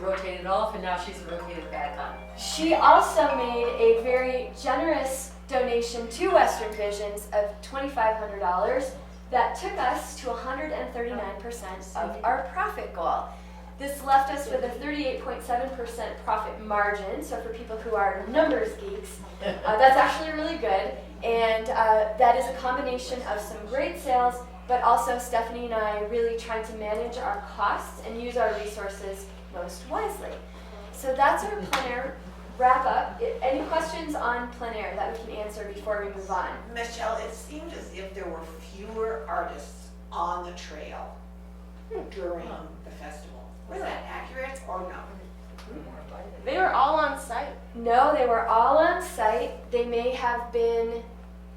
rotated off, and now she's rotated back on. She also made a very generous donation to Western Visions of $2,500 that took us to 139% of our profit goal. This left us with a 38.7% profit margin, so for people who are numbers geeks, that's actually really good. And that is a combination of some great sales, but also Stephanie and I really trying to manage our costs and use our resources most wisely. So that's our plein air wrap up. Any questions on plein air that we can answer before we move on? Michelle, it seemed as if there were fewer artists on the trail during the festival. Was that accurate or no? They were all on site. No, they were all on site. They may have been,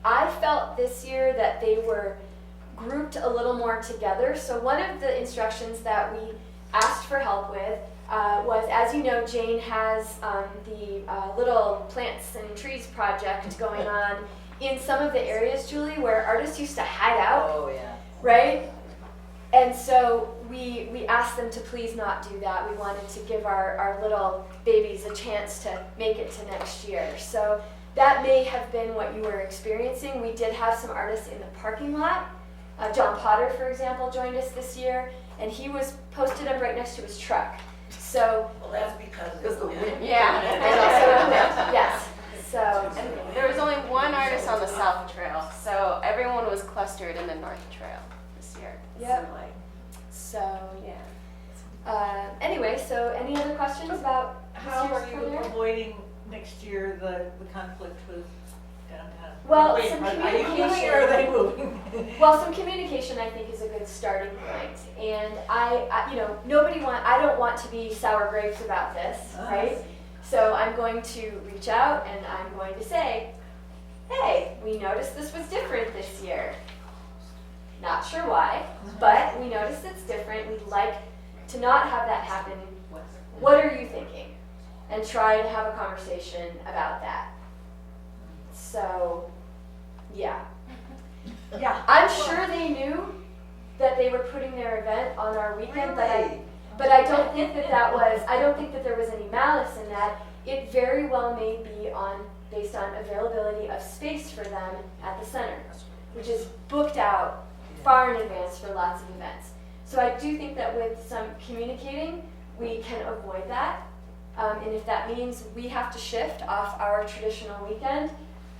I felt this year that they were grouped a little more together. So one of the instructions that we asked for help with was, as you know, Jane has the little plants and trees project going on in some of the areas, Julie, where artists used to hide out. Oh, yeah. Right? And so we asked them to please not do that. We wanted to give our little babies a chance to make it to next year. So that may have been what you were experiencing. We did have some artists in the parking lot. John Potter, for example, joined us this year, and he was posted up right next to his truck. So, Well, that's because Because the wind. Yeah. and also, yes. So, And there was only one artist on the South Trail, so everyone was clustered in the North Trail this year. Yep. So, like, so yeah. Anyway, so any other questions about How this are year's you plein air? avoiding next year the conflict with downtown? Well, Wait, some are you moving communication. or are they moving? Well, some communication I think is a good starting point, and I you know, I don't want to be sour grapes about this, right? So I'm going to reach out and I'm going to say, hey, we noticed this was different this year. Not sure why, but we noticed it's different. We'd like to not have that happen. What are you thinking? And try to have a conversation about that. So, yeah. Yeah. I'm sure they knew that they were putting their event on our weekend, but I don't think I don't think that there was any malice in that. It very well may be based on availability of space for them at the center, which is booked out far in advance for lots of events. So I do think that with some communicating, we can avoid that. And if that means we have to shift off our traditional weekend,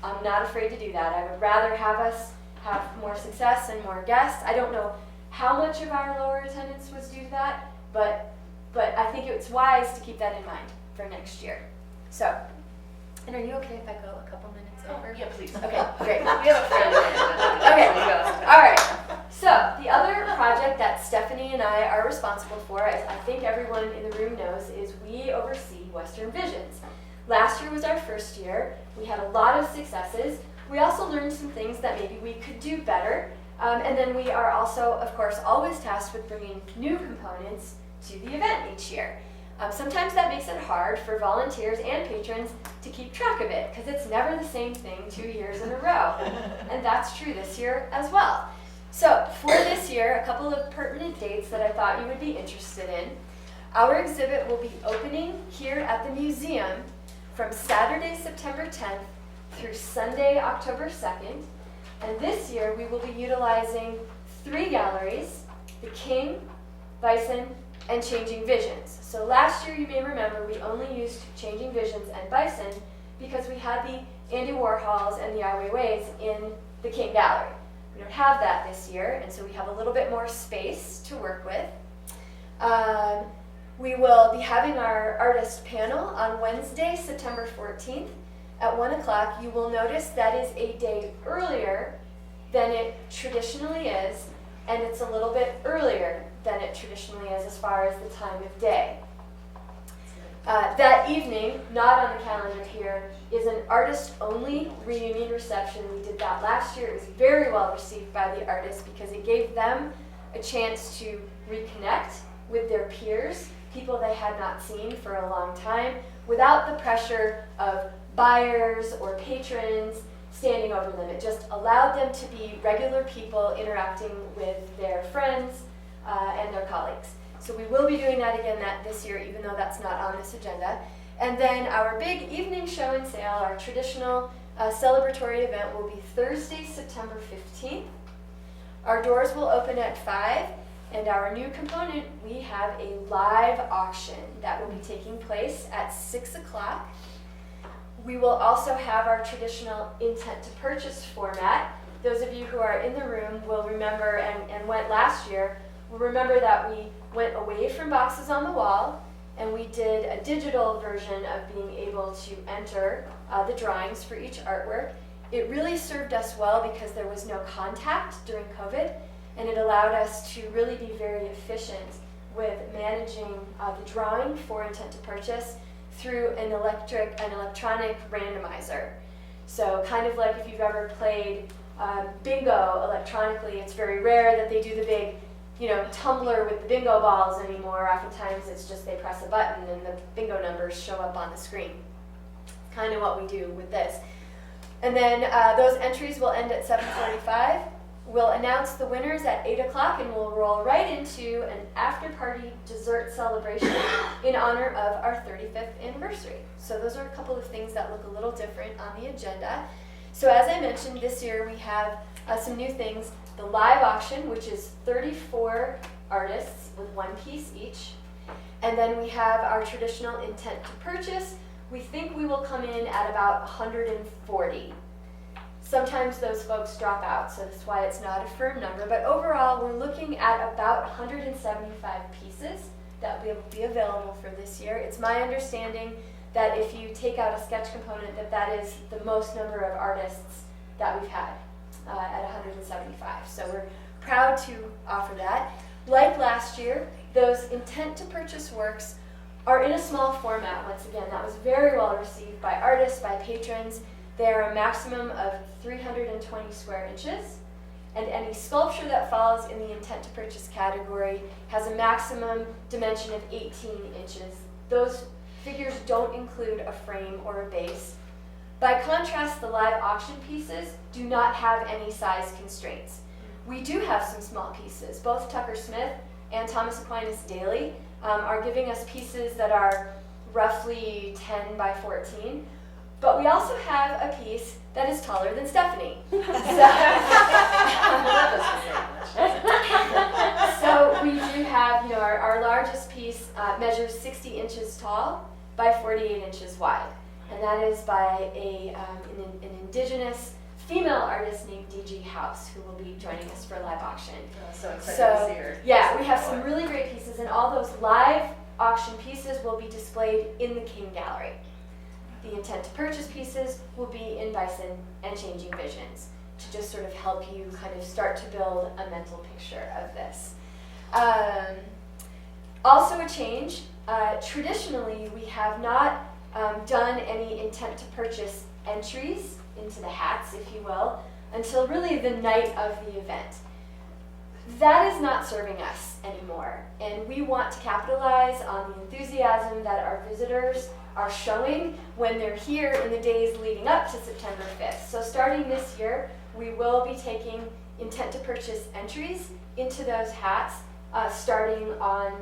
I'm not afraid to do that. I would rather have us have more success and more guests. I don't know how much of our lower attendance was due to that, but I think it's wise to keep that in mind for next year. So, and are you okay if I go a couple minutes over? Yeah, please. Okay, great. We have a friend. Okay, all right. So the other project that Stephanie and I are responsible for, as I think everyone in the room knows, is we oversee Western Visions. Last year was our first year. We had a lot of successes. We also learned some things that maybe we could do better. And then we are also, of course, always tasked with bringing new components to the event each year. Sometimes that makes it hard for volunteers and patrons to keep track of it because it's never the same thing 2 years in a row. And that's true this year as well. So for this year, a couple of pertinent dates that I thought you would be interested in. Our exhibit will be opening here at the museum from Saturday, September 10th through Sunday, October 2nd. And this year we will be utilizing 3 galleries, the King, Bison, and Changing Visions. So last year, you may remember, we only used Changing Visions and Bison because we had the Andy Warhols and the Ai Weiweis in the King Gallery. We don't have that this year, and so we have a little bit more space to work with. We will be having our artist panel on Wednesday, September 14th at 1 o'clock. You will notice that is a day earlier than it traditionally is, and it's a little bit earlier than it traditionally is as far as the time of day. That evening, not on the calendar here, is an artist-only reunion reception. We did that last year. It was very well received by the artists because it gave them a chance to reconnect with their peers, people they had not seen for a long time, without the pressure of buyers or patrons standing over them. It just allowed them to be regular people interacting with their friends and their colleagues. So we will be doing that again this year, even though that's not on this agenda. And then our big evening show and sale, our traditional celebratory event, will be Thursday, September 15th. Our doors will open at 5, and our new component, we have a live auction that will be taking place at 6 o'clock. We will also have our traditional intent to purchase format. Those of you who are in the room will remember, and went last year, will remember that we went away from boxes on the wall, and we did a digital version of being able to enter the drawings for each artwork. It really served us well because there was no contact during COVID, and it allowed us to really be very efficient with managing the drawing for intent to purchase through an electronic randomizer. So kind of like if you've ever played bingo electronically, it's very rare that they do the big tumbler with the bingo balls anymore. Oftentimes it's just they press a button and the bingo numbers show up on the screen. Kind of what we do with this. And then those entries will end at 7:45. We'll announce the winners at 8 o'clock, and we'll roll right into an after-party dessert celebration in honor of our 35th anniversary. So those are a couple of things that look a little different on the agenda. So as I mentioned, this year we have some new things. The live auction, which is 34 artists with one piece each. And then we have our traditional intent to purchase. We think we will come in at about 140. Sometimes those folks drop out, so that's why it's not a firm number. But overall, we're looking at about 175 pieces that will be available for this year. It's my understanding that if you take out a sketch component, that is the most number of artists that we've had at 175. So we're proud to offer that. Like last year, those intent to purchase works are in a small format. Once again, that was very well received by artists, by patrons. They are a maximum of 320 square inches, and any sculpture that falls in the intent to purchase category has a maximum dimension of 18 inches. Those figures don't include a frame or a base. By contrast, the live auction pieces do not have any size constraints. We do have some small pieces. Both Tucker Smith and Thomas Aquinas Daly are giving us pieces that are roughly 10 by 14. But we also have a piece that is taller than Stephanie. So we do have, our largest piece measures 60 inches tall by 48 inches wide. And that is by an indigenous female artist named D.G. House, who will be joining us for a live auction. So excited to see her. Yeah, we have some really great pieces, and all those live auction pieces will be displayed in the King Gallery. The intent to purchase pieces will be in Bison and Changing Visions to just sort of help you kind of start to build a mental picture of this. Also a change, traditionally we have not done any intent to purchase entries into the hats, if you will, until really the night of the event. That is not serving us anymore, and we want to capitalize on the enthusiasm that our visitors are showing when they're here in the days leading up to September 5th. So starting this year, we will be taking intent to purchase entries into those hats starting on,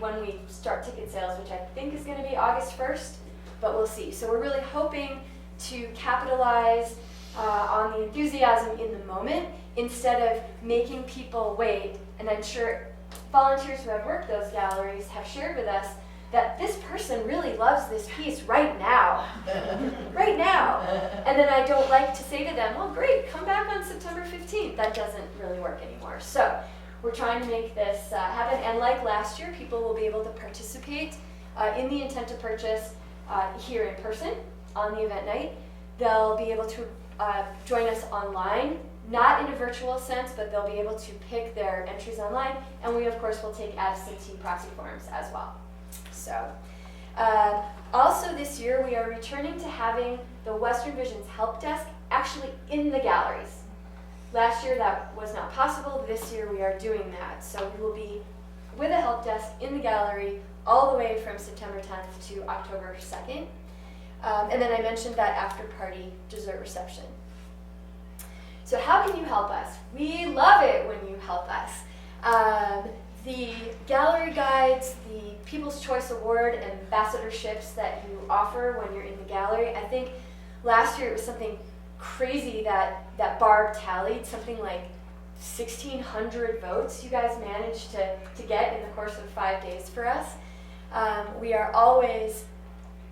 when we start ticket sales, which I think is going to be August 1st, but we'll see. So we're really hoping to capitalize on the enthusiasm in the moment instead of making people wait. And I'm sure volunteers who have worked those galleries have shared with us that this person really loves this piece right now. Right now. And then I don't like to say to them, well, great, come back on September 15th. That doesn't really work anymore. So we're trying to make this happen. And like last year, people will be able to participate in the intent to purchase here in person on the event night. They'll be able to join us online, not in a virtual sense, but they'll be able to pick their entries online. And we, of course, will take absentee proxy forms as well. So, also this year we are returning to having the Western Visions Help Desk actually in the galleries. Last year that was not possible. This year we are doing that. So we will be with a help desk in the gallery all the way from September 10th to October 2nd. And then I mentioned that after party dessert reception. So how can you help us? We love it when you help us. the gallery guides, the People's Choice Award ambassadorships that you offer when you're in the gallery, I think last year it was something crazy that Barb tallied, something like 1,600 votes you guys managed to get in the course of 5 days for us. We are always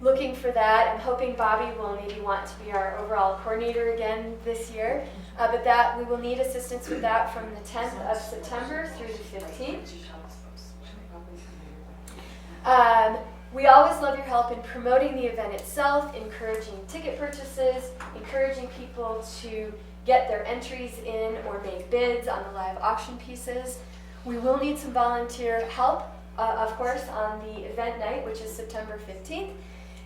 looking for that. I'm hoping Bobby will maybe want to be our overall coordinator again this year, but that we will need assistance with that from the 10th of September through the 15th. We always love your help in promoting the event itself, encouraging ticket purchases, encouraging people to get their entries in or make bids on the live auction pieces. We will need some volunteer help, of course, on the event night, which is September 15th.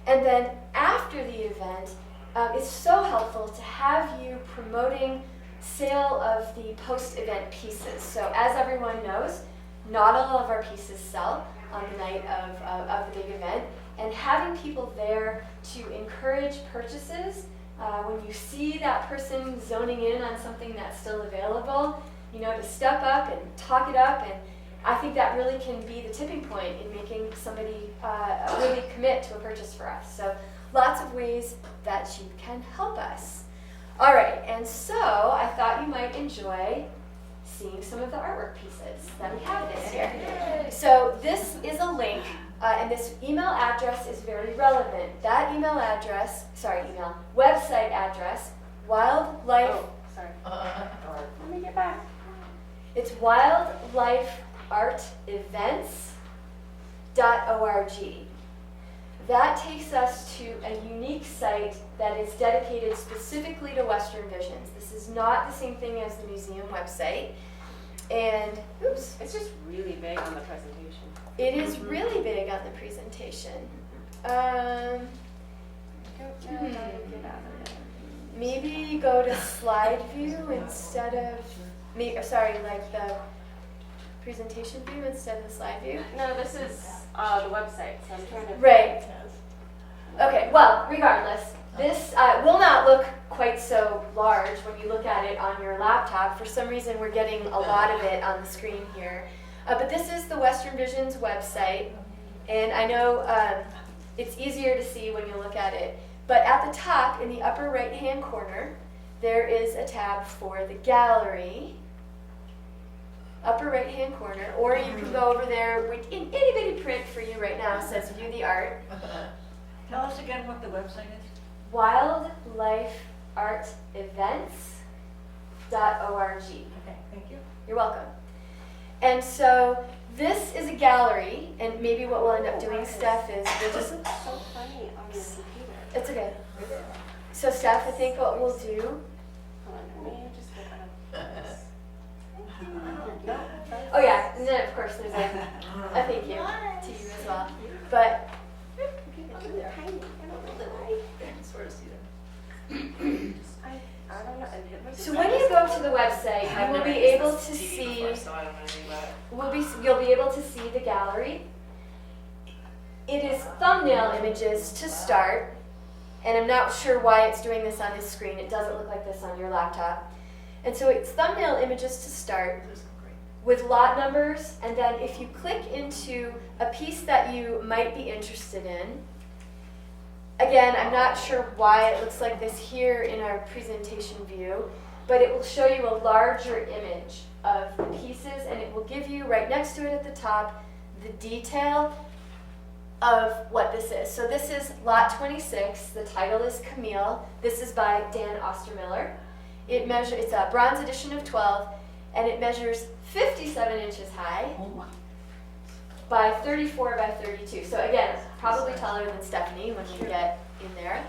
And then after the event, it's so helpful to have you promoting sale of the post-event pieces. So as everyone knows, not all of our pieces sell on the night of the big event, and having people there to encourage purchases. When you see that person zoning in on something that's still available, to step up and talk it up, and I think that really can be the tipping point in making somebody really commit to a purchase for us. So lots of ways that you can help us. All right, and so I thought you might enjoy seeing some of the artwork pieces that we have this year. So this is a link, and this email address is very relevant. That website address, wildlife. Oh, sorry. Let me get back. It's wildlifeartevents.org. That takes us to a unique site that is dedicated specifically to Western Visions. This is not the same thing as the museum website. And, oops, It's just really big on the presentation. it is really big on the presentation. Don't know how to get out of it. Maybe go to slide view instead of, like the presentation view instead of the slide view. No, this is the website, so I'm trying to. Right. Okay, well, regardless, this will not look quite so large when you look at it on your laptop. For some reason, we're getting a lot of it on the screen here. But this is the Western Visions website, and I know it's easier to see when you look at it. But at the top, in the upper right-hand corner, there is a tab for the gallery. Upper right-hand corner, or you can go over there in itty-bitty print for you right now. It says View the Art. Tell us again what the website is. wildlifeartevents.org. Okay, thank you. You're welcome. And so this is a gallery, and maybe what we'll end up doing, Steph, is we'll This just, looks so funny on your computer. it's okay. So Steph, I think what we'll do, Hold on, let me just get out of this. No, oh yeah, and then of course there's a thank you to you as well. But it's really tiny. I don't know why. Sort of see them. I don't know. so when you go to the website, you will be able to see. So I don't know anything about it. You'll be able to see the gallery. It is thumbnail images to start, and I'm not sure why it's doing this on this screen. It doesn't look like this on your laptop. And so it's thumbnail images to start with lot numbers, and then if you click into a piece that you might be interested in, again, I'm not sure why it looks like this here in our presentation view, but it will show you a larger image of the pieces, and it will give you right next to it at the top the detail of what this is. So this is lot 26. The title is Camille. This is by Dan Ostermiller. It's a bronze edition of 12, and it measures 57 inches high by 34 by 32. So again, probably taller than Stephanie when we get in there.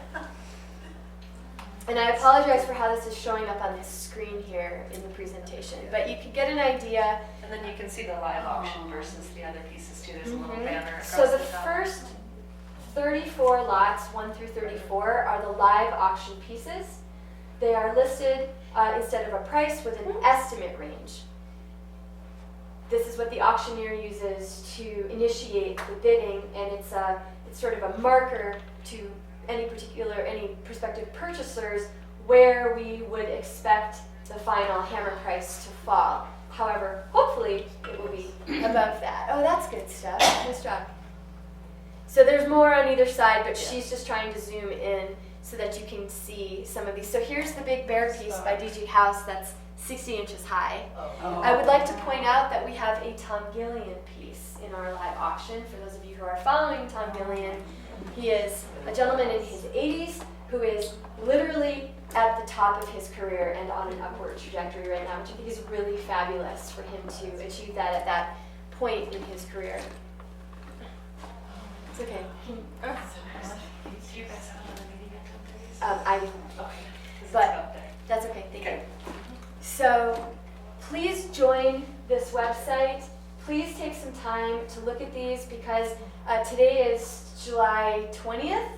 And I apologize for how this is showing up on this screen here in the presentation, but you can get an idea. And then you can see the live auction versus the other pieces too. There's a little banner across So the top. first 34 lots, 1 through 34, are the live auction pieces. They are listed instead of a price with an estimate range. This is what the auctioneer uses to initiate the bidding, and it's sort of a marker to any prospective purchasers where we would expect the final hammer price to fall. However, hopefully it will be above that. Oh, that's good stuff. Nice job. So there's more on either side, but she's just trying to zoom in so that you can see some of these. So here's the Big Bear piece by D.G. House that's 60 inches high. I would like to point out that we have a Tom Gillian piece in our live auction. For those of you who are following Tom Gillian, he is a gentleman in his 80s who is literally at the top of his career and on an upward trajectory right now, which I think is really fabulous for him to achieve that at that point in his career. It's okay. Do you guys have another meeting at 10:30? I okay, but that's okay. Thank you. So please join this website. Please take some time to look at these because today is July 20th.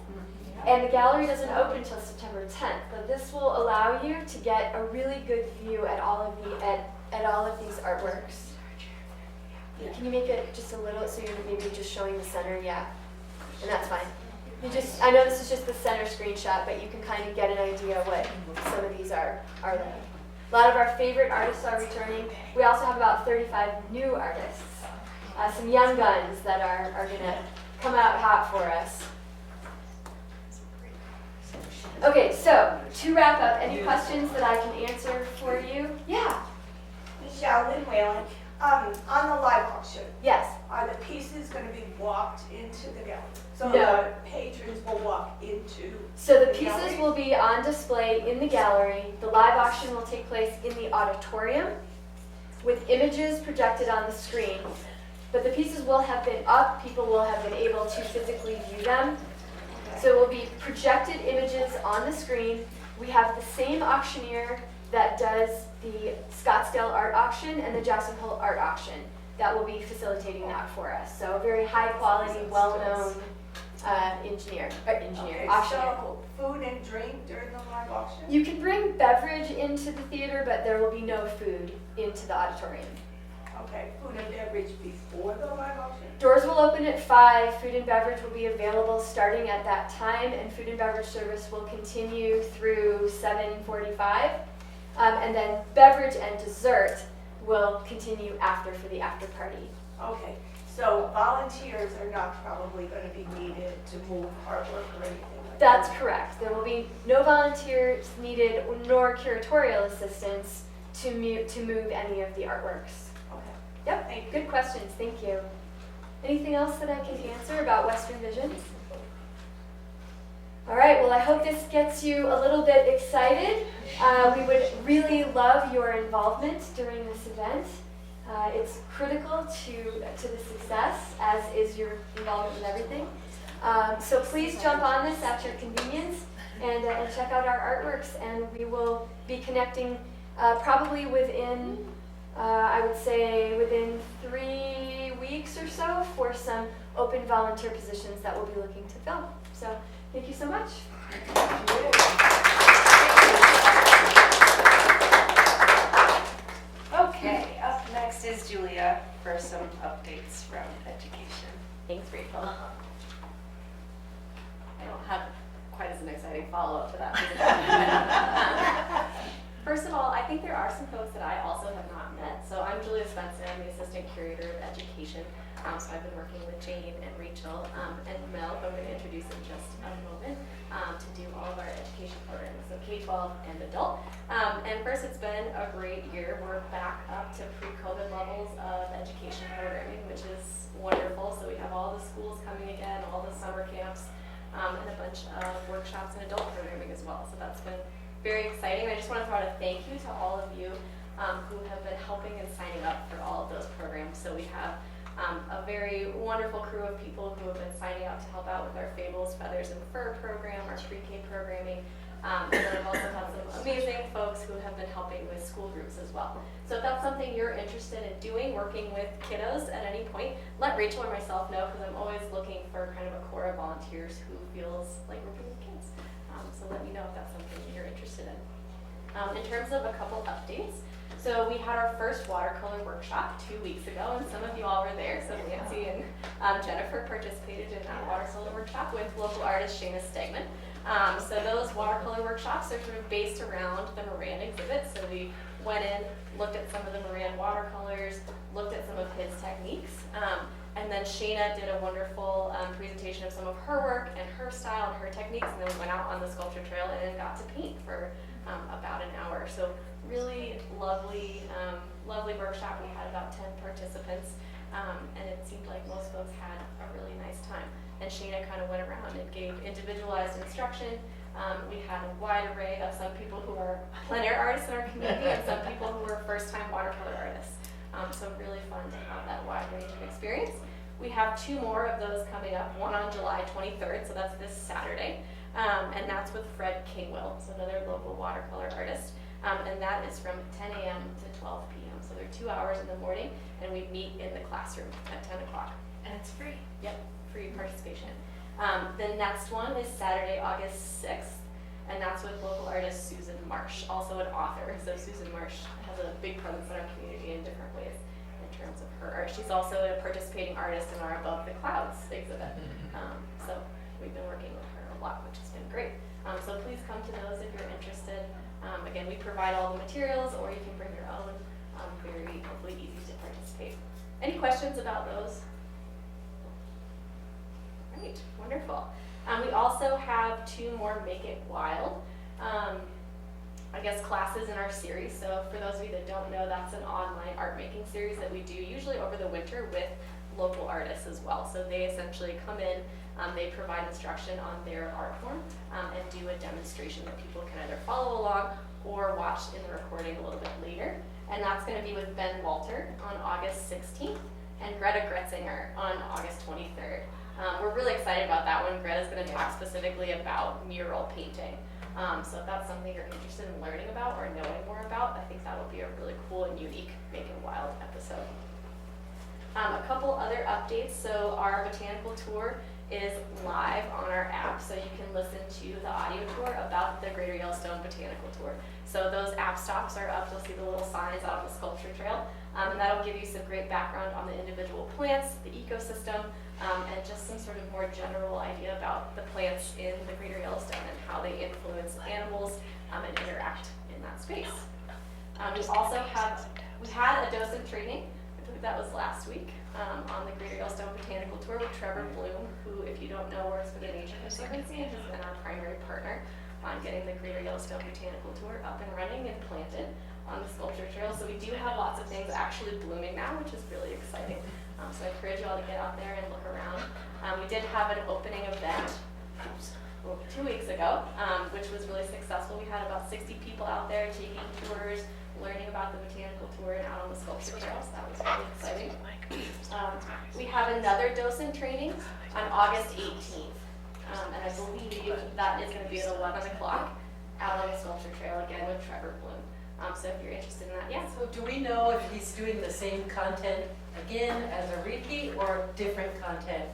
And the gallery doesn't open until September 10th, but this will allow you to get a really good view at all of these artworks. Yeah, can you make it just a little so you're maybe just showing the center? Yeah, and that's fine. I know this is just the center screenshot, but you can kind of get an idea what some of these are like. A lot of our favorite artists are returning. We also have about 35 new artists, some young guns that are going to come out hot for us. Okay, so to wrap up, any questions that I can answer for you? Yeah. Michelle Lynn Whalen, on the live auction, Yes. are the pieces going to be walked into the gallery? So No. the patrons will walk into. So the The pieces gallery? will be on display in the gallery. The live auction will take place in the auditorium with images projected on the screen. But the pieces will have been up. People will have been able to physically view them. So it will be projected images on the screen. We have the same auctioneer that does the Scottsdale Art Auction and the Jackson Hole Art Auction that will be facilitating that for us. So a very high quality, well-known Okay, auctioneer. so food and drink during the live auction? You can bring beverage into the theater, but there will be no food into the auditorium. Okay, food and beverage before the live auction? Doors will open at 5. Food and beverage will be available starting at that time, and food and beverage service will continue through 7:45. And then beverage and dessert will continue after for the after party. Okay, so volunteers are not probably going to be needed to move artwork or anything like that? That's correct. There will be no volunteers needed nor curatorial assistance to move any of the artworks. Okay. Yep, Thank you. good questions. Thank you. Anything else that I can answer about Western Visions? All right, well, I hope this gets you a little bit excited. We would really love your involvement during this event. It's critical to the success, as is your involvement with everything. So please jump on this at your convenience and check out our artworks, and we will be connecting probably within, I would say, within 3 weeks or so for some open volunteer positions that we'll be looking to fill. So thank you so much. Okay, up next is Julia for some updates from education. Thanks, Rachel. I don't have quite as an exciting follow-up to that. First of all, I think there are some folks that I also have not met. So I'm Julia Spencer. I'm the Assistant Curator of Education. So I've been working with Jane and Rachel and Mel, who I'm going to introduce in just a moment, to do all of our education programs, so K-12 and adult. And first, it's been a great year. We're back up to pre-COVID levels of education programming, which is wonderful. So we have all the schools coming again, all the summer camps, and a bunch of workshops and adult programming as well. So that's been very exciting. I just want to throw out a thank you to all of you who have been helping and signing up for all of those programs. So we have a very wonderful crew of people who have been signing up to help out with our Fables, Feathers, and Fur program, our pre-K programming. And then I've also had some amazing folks who have been helping with school groups as well. So if that's something you're interested in doing, working with kiddos at any point, let Rachel or myself know, because I'm always looking for kind of a core of volunteers who feels like working with kids. So let me know if that's something you're interested in. In terms of a couple updates, so we had our first watercolor workshop 2 weeks ago, and some of you all were there. So Nancy and Jennifer participated in that watercolor workshop with local artist Shayna Stegman. So those watercolor workshops are sort of based around the Moran exhibit. So we went in, looked at some of the Moran watercolors, looked at some of his techniques, then Shayna did a wonderful presentation of some of her work and her style and her techniques, and then we went out on the sculpture trail and then got to paint for about an hour. So really lovely, lovely workshop. We had about 10 participants, and it seemed like most folks had a really nice time. And Shayna kind of went around and gave individualized instruction. We had a wide array of some people who are plein air artists in our community and some people who were first-time watercolor artists. So really fun to have that wide range of experience. We have 2 more of those coming up, one on July 23rd, so that's this Saturday, and that's with Fred Kingwill, so another local watercolor artist, and that is from 10 a.m. to 12 p.m. So they're 2 hours in the morning, and we meet in the classroom at 10 o'clock. And it's free. Yep, free participation. The next one is Saturday, August 6th, and that's with local artist Susan Marsh, also an author. So Susan Marsh has a big presence in our community in different ways in terms of her art. She's also a participating artist in our Above the Clouds exhibit. So we've been working with her a lot, which has been great. So please come to those if you're interested. Again, we provide all the materials, or you can bring your own. Very, hopefully easy to participate. Any questions about those? Great, wonderful. We also have 2 more Make It Wild, I guess, classes in our series. So for those of you that don't know, that's an online art making series that we do usually over the winter with local artists as well. So they essentially come in, they provide instruction on their art form, and do a demonstration that people can either follow along or watch in the recording a little bit later. And that's going to be with Ben Walter on August 16th and Greta Gretzinger on August 23rd. We're really excited about that one. Greta's going to talk specifically about mural painting. So if that's something you're interested in learning about or knowing more about, I think that will be a really cool and unique Make It Wild episode. A couple other updates. So our botanical tour is live on our app, so you can listen to the audio tour about the Greater Yellowstone Botanical Tour. So those app stops are up. You'll see the little signs out on the sculpture trail, and that'll give you some great background on the individual plants, the ecosystem, and just some sort of more general idea about the plants in the Greater Yellowstone and how they influence animals and interact in that space. We had a docent training, I believe that was last week, on the Greater Yellowstone Botanical Tour with Trevor Bloom, who, if you don't know, works for the Nature Conservancy and has been our primary partner on getting the Greater Yellowstone Botanical Tour up and running and planted on the sculpture trail. So we do have lots of things actually blooming now, which is really exciting. So I encourage you all to get out there and look around. We did have an opening event 2 weeks ago, which was really successful. We had about 60 people out there taking tours, learning about the botanical tour and out on the sculpture trail, so that was really exciting. We have another docent training on August 18th, and I believe that is going to be at 11 o'clock out on the sculpture trail again with Trevor Bloom. So if you're interested in that, yeah. So do we know if he's doing the same content again as a repeat or different content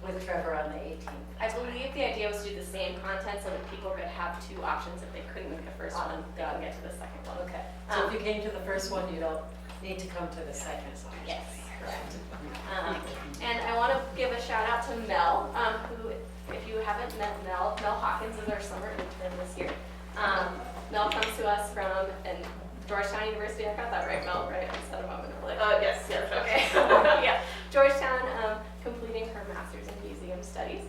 with Trevor on the 18th? I believe the idea was to do the same content so that people could have 2 options. If they couldn't make the first one, they can get to the second one. Okay. So if you came to the first one, you don't need to come to the second. Yes, correct. And I want to give a shout out to Mel, who, if you haven't met Mel Hawkins is our summer intern this year. Mel comes to us from Georgetown University. I got that right, Mel, right? I said a moment ago. Yes. Okay. Yeah. Georgetown, completing her master's in museum studies.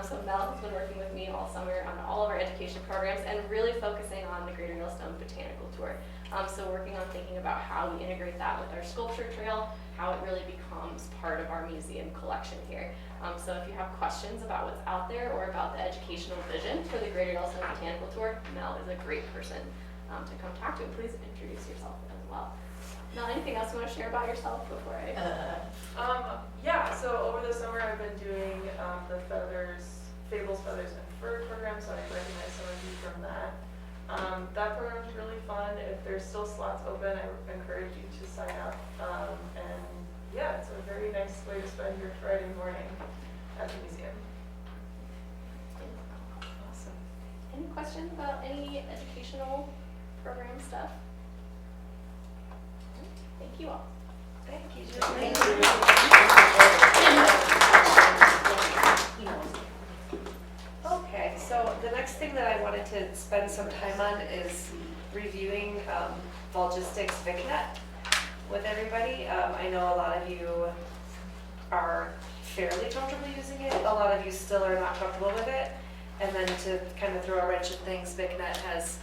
So Mel has been working with me all summer on all of our education programs and really focusing on the Greater Yellowstone Botanical Tour. So working on thinking about how we integrate that with our sculpture trail, how it really becomes part of our museum collection here. So if you have questions about what's out there or about the educational vision for the Greater Yellowstone Botanical Tour, Mel is a great person to come talk to. Please introduce yourself as well. Mel, anything else you want to share about yourself before I? Yeah, so over the summer I've been doing the Fables, Feathers, and Fur program, so I recognize some of you from that. That program is really fun. If there's still slots open, I encourage you to sign up. And yeah, it's a very nice way to spend your Friday morning at the museum. Awesome. Any questions about any educational program stuff? Thank you all. Thank you, Thank Julie. Okay, so the next thing that I wanted to spend some time on is reviewing Volgistics VicNet with everybody. I know a lot of you are fairly comfortable using it. A lot of you still are not comfortable with it. And then to kind of throw a wrench in things, VicNet has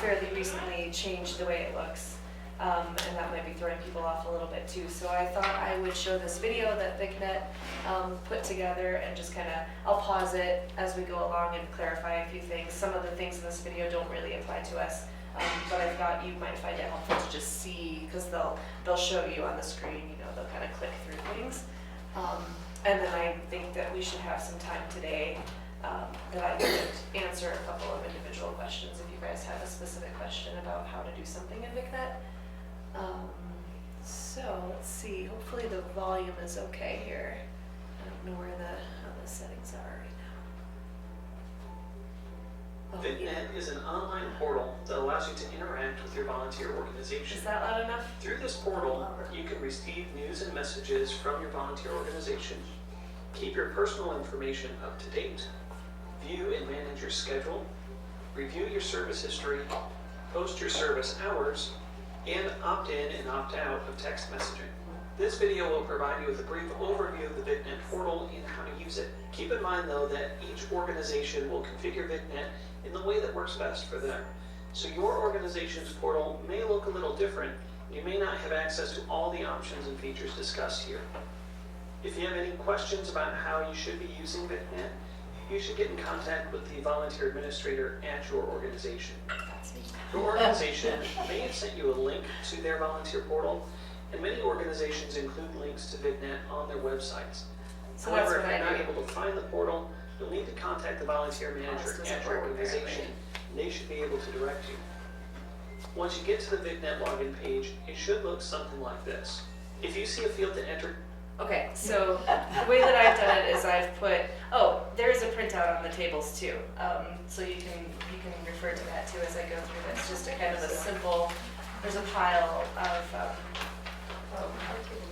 fairly recently changed the way it looks. And that might be throwing people off a little bit too. So I thought I would show this video that VicNet put together and just kind of, I'll pause it as we go along and clarify a few things. Some of the things in this video don't really apply to us, but I thought you might find it helpful to just see, because they'll show you on the screen, you know, they'll kind of click through things. And then I think that we should have some time today that I could answer a couple of individual questions if you guys have a specific question about how to do something in VicNet. So let's see, hopefully the volume is okay here. I don't know how the settings are right now. Oh, yeah. VicNet is an online portal that allows you to interact with your volunteer organization. Is that loud enough? Through this portal, you can receive news and messages from your volunteer organization, keep your personal information up to date, view and manage your schedule, review your service history, post your service hours, and opt in and opt out of text messaging. This video will provide you with a brief overview of the VicNet portal and how to use it. Keep in mind though that each organization will configure VicNet in the way that works best for them. So your organization's portal may look a little different. You may not have access to all the options and features discussed here. If you have any questions about how you should be using VicNet, you should get in contact with the volunteer administrator at your organization. Your organization may have sent you a link to their volunteer portal, and many organizations include links to VicNet on their websites. So that's However, what if you're I not do. able to find the portal, you'll need to contact the volunteer manager doesn't at your work organization, and they should be able to direct you. Once you get to the VicNet login page, it should look something like this. If you see a field to enter, Okay, so the way that I've done it is I've put, there is a printout on the tables too. So you can refer to that too as I go through this, just a kind of a simple, there's a pile of,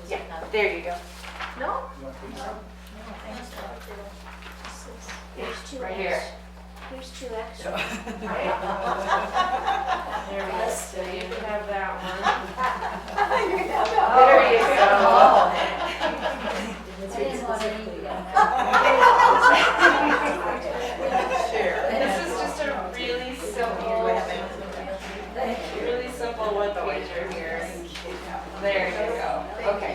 yeah, there you go. No? There's two Right here. Here's two extra. There we go. So you can have that one. There There you go. I didn't want any. This is just a really simple one pager here. There you go. Okay.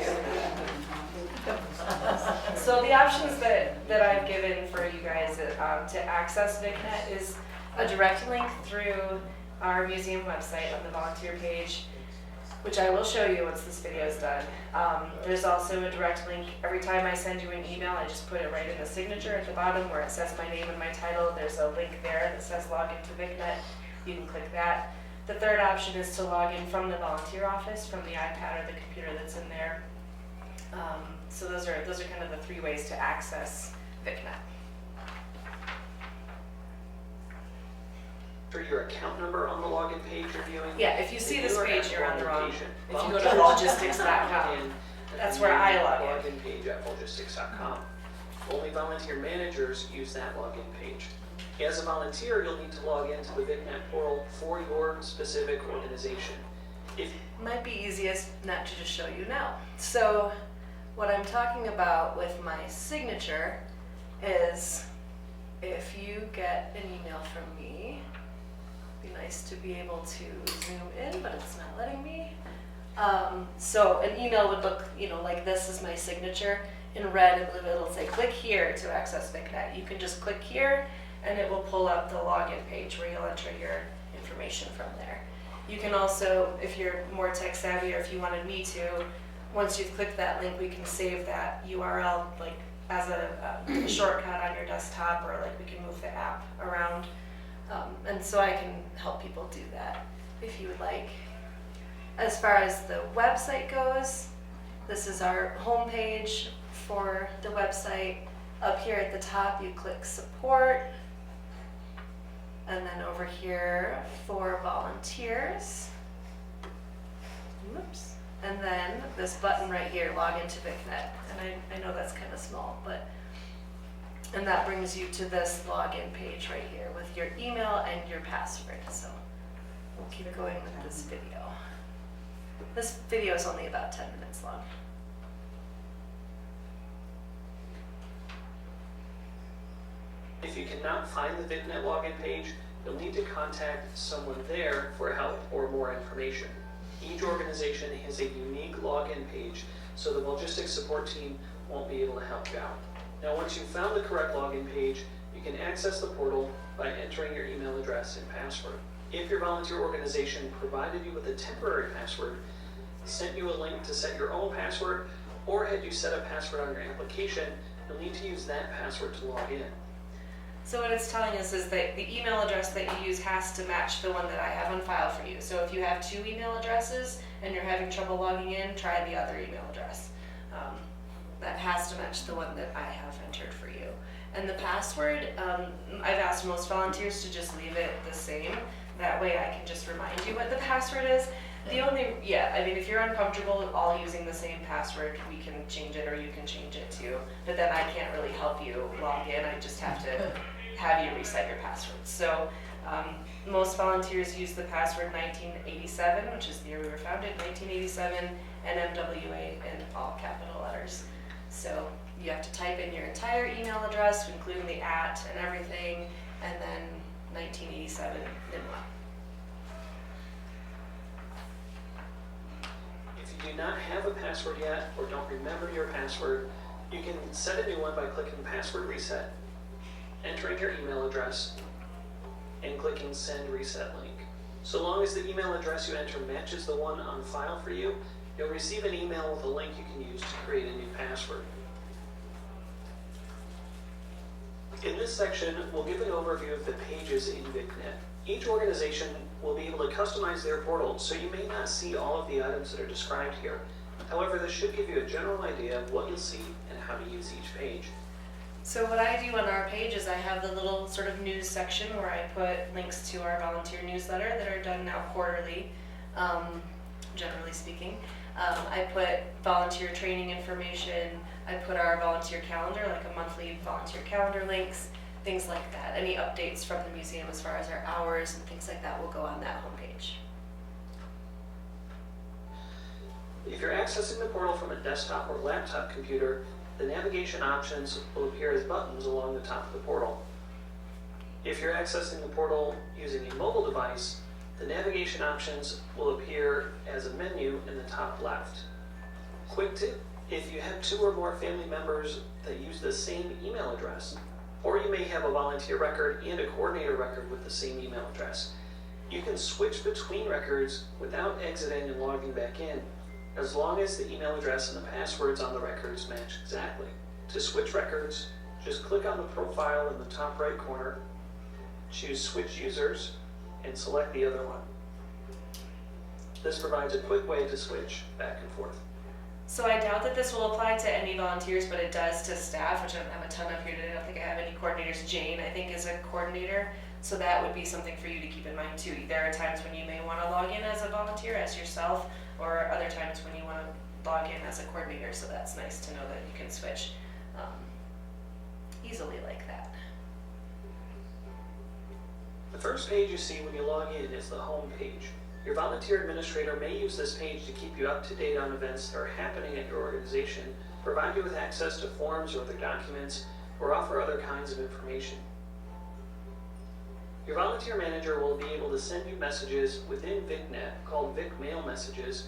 So the options that I've given for you guys to access VicNet is a direct link through our museum website on the volunteer page, which I will show you once this video is done. There's also a direct link. Every time I send you an email, I just put it right in the signature at the bottom where it says my name and my title. There's a link there that says log into VicNet. You can click that. The third option is to log in from the volunteer office, from the iPad or the computer that's in there. So those are kind of the three ways to access VicNet. enter your account number on the login page you're viewing. Yeah, if you see If this you are page, at you're on the wrong. location, If you go to volunteers logistics.com, log in that's at where the I log in. login page at logistics.com. Only volunteer managers use that login page. As a volunteer, you'll need to log into the VicNet portal for your specific organization. If Might be easiest not to just show you now. So what I'm talking about with my signature is if you get an email from me, it'd be nice to be able to zoom in, but it's not letting me. So an email would look, like this is my signature. In red, it'll say click here to access VicNet. You can just click here and it will pull up the login page where you'll enter your information from there. You can also, if you're more tech savvy or if you wanted me to, once you've clicked that link, we can save that URL like as a shortcut on your desktop, or like we can move the app around. And so I can help people do that if you would like. As far as the website goes, this is our homepage for the website. Up here at the top, you click support. And then over here for volunteers. Whoops. And then this button right here, log into VicNet. And I know that's kind of small, and that brings you to this login page right here with your email and your password. So we'll keep going with this video. This video is only about 10 minutes long. you cannot find the VicNet login page, you'll need to contact someone there for help or more information. Each organization has a unique login page, so the logistics support team won't be able to help you out. Now, once you've found the correct login page, you can access the portal by entering your email address and password. If your volunteer organization provided you with a temporary password, sent you a link to set your own password, or had you set a password on your application, you'll need to use that password to log in. So what it's telling us is that the email address that you use has to match the one that I have on file for you. So if you have 2 email addresses and you're having trouble logging in, try the other email address. That has to match the one that I have entered for you. And the password, I've asked most volunteers to just leave it the same. That way I can just remind you what the password is. If you're uncomfortable all using the same password, we can change it, or you can change it too. But then I can't really help you log in. I just have to have you reset your password. So most volunteers use the password 1987, which is the year we were founded, 1987, and MWA in all capital letters. So you have to type in your entire email address, including the @ and everything, and then 1987 NIMLA. If you do not have a password yet or don't remember your password, you can set a new one by clicking Password Reset, entering your email address, and clicking Send Reset Link. So long as the email address you enter matches the one on file for you, you'll receive an email with a link you can use to create a new password. In this section, we'll give an overview of the pages in VicNet. Each organization will be able to customize their portal, so you may not see all of the items that are described here. However, this should give you a general idea of what you'll see and how to use each page. So what I do on our page is I have the little sort of news section where I put links to our volunteer newsletter that are done now quarterly, generally speaking. I put volunteer training information. I put our volunteer calendar, like a monthly volunteer calendar links, things like that. Any updates from the museum as far as our hours and things like that will go on that homepage. If you're accessing the portal from a desktop or laptop computer, the navigation options will appear as buttons along the top of the portal. If you're accessing the portal using a mobile device, the navigation options will appear as a menu in the top left. Quick tip, if you have 2 or more family members that use the same email address, or you may have a volunteer record and a coordinator record with the same email address, you can switch between records without exiting and logging back in, as long as the email address and the passwords on the records match exactly. To switch records, just click on the profile in the top right corner, choose Switch Users, and select the other one. This provides a quick way to switch back and forth. So I doubt that this will apply to any volunteers, but it does to staff, which I don't have a ton of here today. I don't think I have any coordinators. Jane, I think, is a coordinator. So that would be something for you to keep in mind too. There are times when you may want to log in as a volunteer, as yourself, or other times when you want to log in as a coordinator. So that's nice to know that you can switch easily like that. The first page you see when you log in is the home page. Your volunteer administrator may use this page to keep you up to date on events that are happening at your organization, provide you with access to forms or other documents, or offer other kinds of information. Your volunteer manager will be able to send you messages within VicNet called VicMail messages.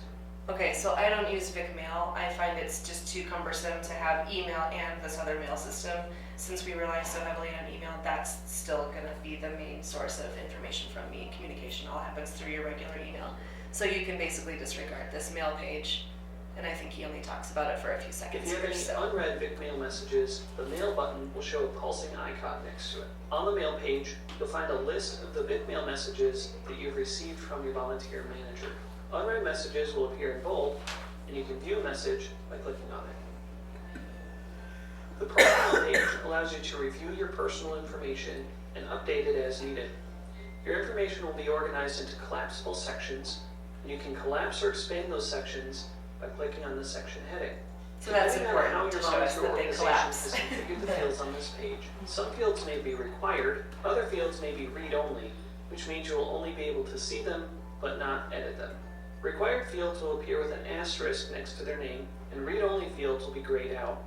Okay, so I don't use VicMail. I find it's just too cumbersome to have email and this other mail system. Since we rely so heavily on email, that's still going to be the main source of information from me. Communication all happens through your regular email. So you can basically disregard this mail page, and I think he only talks about it for a few seconds. If you have any unread VicMail messages, the mail button will show a pulsing icon next to it. On the mail page, you'll find a list of the VicMail messages that you've received from your volunteer manager. Unread messages will appear in bold, and you can view a message by clicking on it. The profile page allows you to review your personal information and update it as needed. Your information will be organized into collapsible sections, and you can collapse or expand those sections by clicking on the section heading. So that's Depending on how important to your show us volunteer that they organization collapse. has configured the fields on this page. Some fields may be required, other fields may be read-only, which means you will only be able to see them, but not edit them. Required fields will appear with an asterisk next to their name, and read-only fields will be grayed out.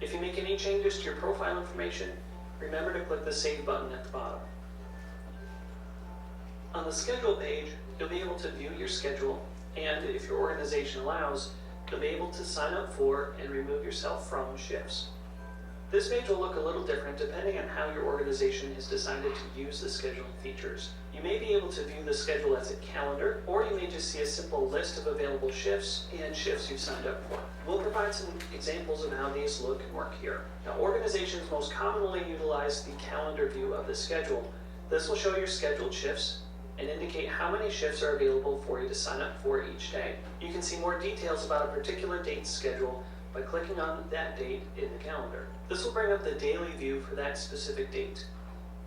If you make any changes to your profile information, remember to click the Save button at the bottom. On the Schedule page, you'll be able to view your schedule, and if your organization allows, you'll be able to sign up for and remove yourself from shifts. This page will look a little different depending on how your organization has decided to use the scheduling features. You may be able to view the schedule as a calendar, or you may just see a simple list of available shifts and shifts you've signed up for. We'll provide some examples of how these look and work here. Now, organizations most commonly utilize the calendar view of the schedule. This will show your scheduled shifts and indicate how many shifts are available for you to sign up for each day. You can see more details about a particular date's schedule by clicking on that date in the calendar. This will bring up the daily view for that specific date.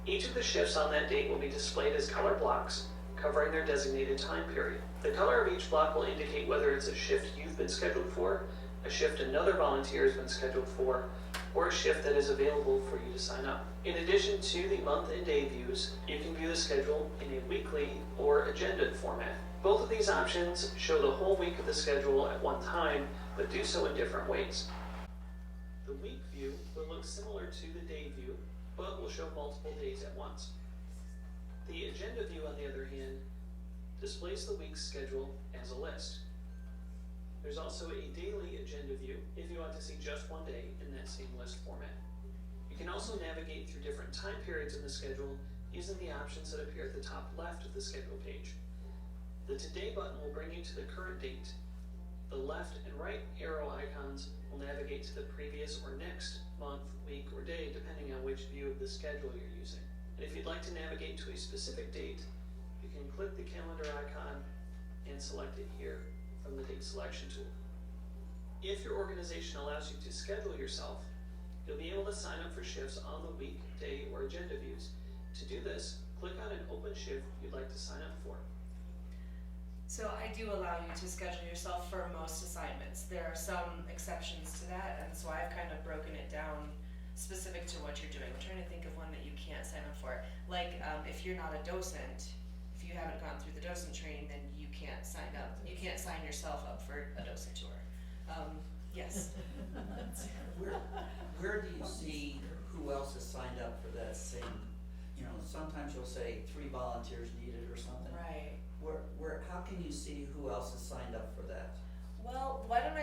Each of the shifts on that date will be displayed as color blocks, covering their designated time period. The color of each block will indicate whether it's a shift you've been scheduled for, a shift another volunteer has been scheduled for, or a shift that is available for you to sign up. In addition to the month and day views, you can view the schedule in a weekly or agendaed format. Both of these options show the whole week of the schedule at one time, but do so in different ways. The week view will look similar to the day view, but will show multiple days at once. The agenda view, on the other hand, displays the week's schedule as a list. There's also a daily agenda view if you want to see just one day in that same list format. You can also navigate through different time periods in the schedule using the options that appear at the top left of the schedule page. The Today button will bring you to the current date. The left and right arrow icons will navigate to the previous or next month, week, or day, depending on which view of the schedule you're using. And if you'd like to navigate to a specific date, you can click the calendar icon and select it here from the date selection tool. If your organization allows you to schedule yourself, you'll be able to sign up for shifts on the week, day, or agenda views. To do this, click on an open shift you'd like to sign up for. So I do allow you to schedule yourself for most assignments. There are some exceptions to that, and so I've kind of broken it down specific to what you're doing. I'm trying to think of one that you can't sign up for. Like if you're not a docent, if you haven't gone through the docent training, then you can't sign up. You can't sign yourself up for a docent tour. Yes. Where do you see who else has signed up for that same, sometimes you'll say 3 volunteers needed or something. Right. How can you see who else has signed up for that? Well, why don't we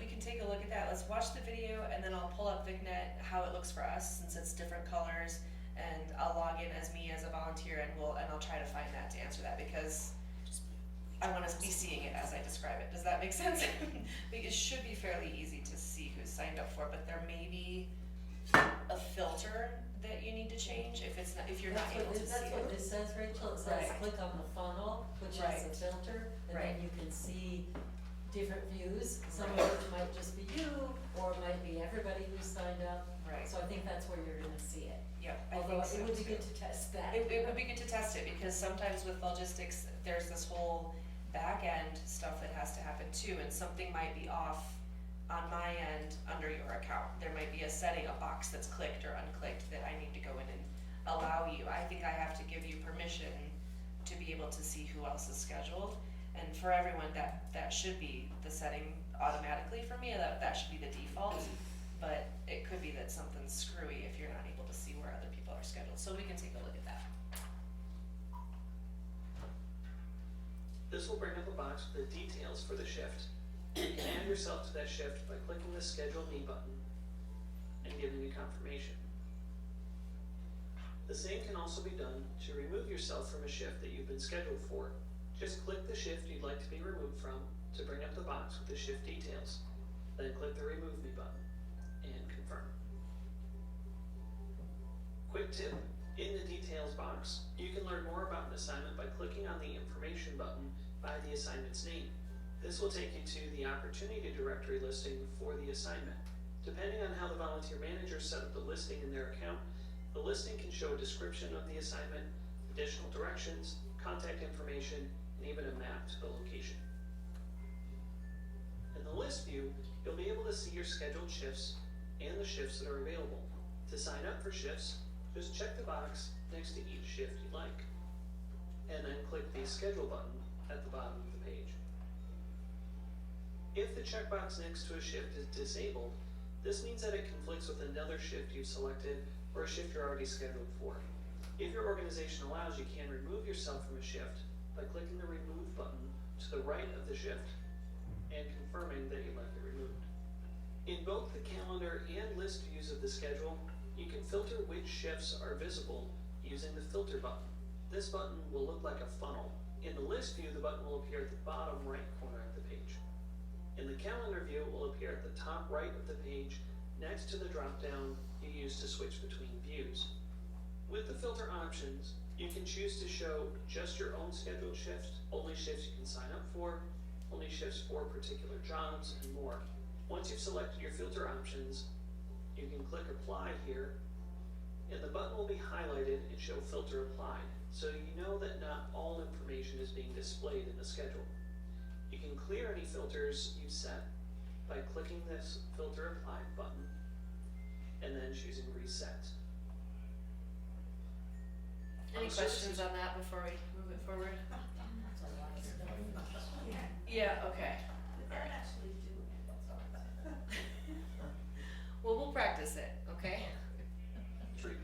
can take a look at that. Let's watch the video and then I'll pull up VicNet, how it looks for us since it's different colors, and I'll log in as me as a volunteer and I'll try to find that to answer that because I want to be seeing it as I describe it. Does that make sense? It should be fairly easy to see who's signed up for, but there may be a filter that you need to change if you're not able to see That's what it. this says, Rachel. It says Right. click on the funnel, which Right. is a filter, and Right. then you can see different views. Some of which might just be you, or it might be everybody who's signed up. Right. So I think that's where you're gonna see it. Yep, I Although think so it would be too. good to test that. It would be good to test it because sometimes with logistics, there's this whole back end stuff that has to happen too, and something might be off on my end under your account. There might be a setting, a box that's clicked or unclicked that I need to go in and allow you. I think I have to give you permission to be able to see who else is scheduled. And for everyone, that should be the setting automatically for me. That should be the default. But it could be that something's screwy if you're not able to see where other people are scheduled. So we can take a look at that. This will bring up a box with the details for the shift. You can add yourself to that shift by clicking the Schedule Me button and giving a confirmation. The same can also be done to remove yourself from a shift that you've been scheduled for. Just click the shift you'd like to be removed from to bring up the box with the shift details. Then click the Remove Me button and confirm. Quick tip, in the details box, you can learn more about an assignment by clicking on the Information button by the assignment's name. This will take you to the Opportunity Directory listing for the assignment. Depending on how the volunteer manager set up the listing in their account, the listing can show a description of the assignment, additional directions, contact information, and even a map to the location. In the list view, you'll be able to see your scheduled shifts and the shifts that are available. To sign up for shifts, just check the box next to each shift you'd like, and then click the Schedule button at the bottom of the page. If the checkbox next to a shift is disabled, this means that it conflicts with another shift you've selected or a shift you're already scheduled for. If your organization allows, you can remove yourself from a shift by clicking the Remove button to the right of the shift and confirming that you left it removed. In both the calendar and list views of the schedule, you can filter which shifts are visible using the Filter button. This button will look like a funnel. In the list view, the button will appear at the bottom right corner of the page. In the calendar view, it will appear at the top right of the page next to the drop-down you use to switch between views. With the filter options, you can choose to show just your own scheduled shifts, only shifts you can sign up for, only shifts for particular jobs, and more. Once you've selected your filter options, you can click Apply here, and the button will be highlighted and show Filter Applied, so you know that not all information is being displayed in the schedule. You can clear any filters you set by clicking this Filter Applied button and then choosing Reset. Any questions on that before we move it forward? Yeah, okay. I'm actually doing it, that's all. Well, we'll practice it, okay?